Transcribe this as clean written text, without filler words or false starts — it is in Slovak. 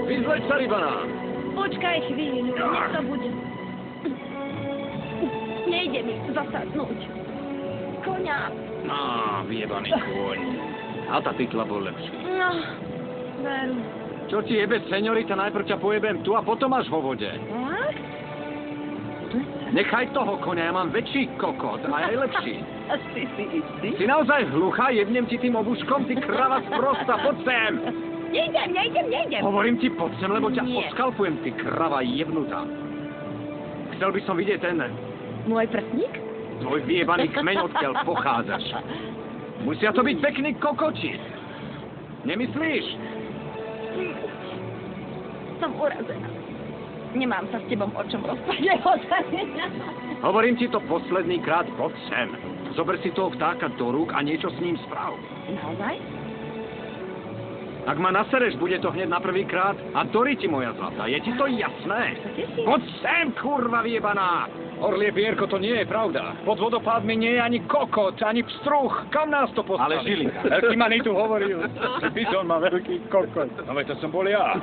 Vyzleď sa, rybana. Počkaj chvíľu, nech to bude. Nejde mi zasadnúť. Koňa. No, vyjebaný kôň. A tá pytla bol lepší. No, veru. Čo ti jebe, seňorita, najprv ťa pojebem tu a potom až vo vode. Tak? Nechaj toho koňa, ja mám väčší kokot a aj lepší. Si istý? Si naozaj hluchá, jebnem ti tým obuškom, ty krava sprosta, poď sem! Nejdem. Hovorím ti, poď sem, lebo ťa Nie. oskalpujem, ty krava jebnutá. Chcel by som vidieť ten Môj prstník? tvoj vyjebaný kmeň, odkiaľ pochádzaš. Musia to byť pekný kokoti. Nemyslíš? Som urazená. Nemám sa s tebom o čom rozprávať. Hovorím ti to posledný krát, poď sem. Zober si toho vtáka do rúk a niečo s ním správ. Naozaj? Ak ma nasereš, bude to hneď na prvý krát a Dori ti, moja zlatá. Je ti to jasné? Poď sem, kurva vyjebaná! Orlie pierko, to nie je pravda. Pod vodopádmi nie je ani kokot, ani pstruh. Kam nás to poslali? Ale Žilinka. Veľký Mani tu hovoril. Python má veľký kokot. No veď to som bol ja.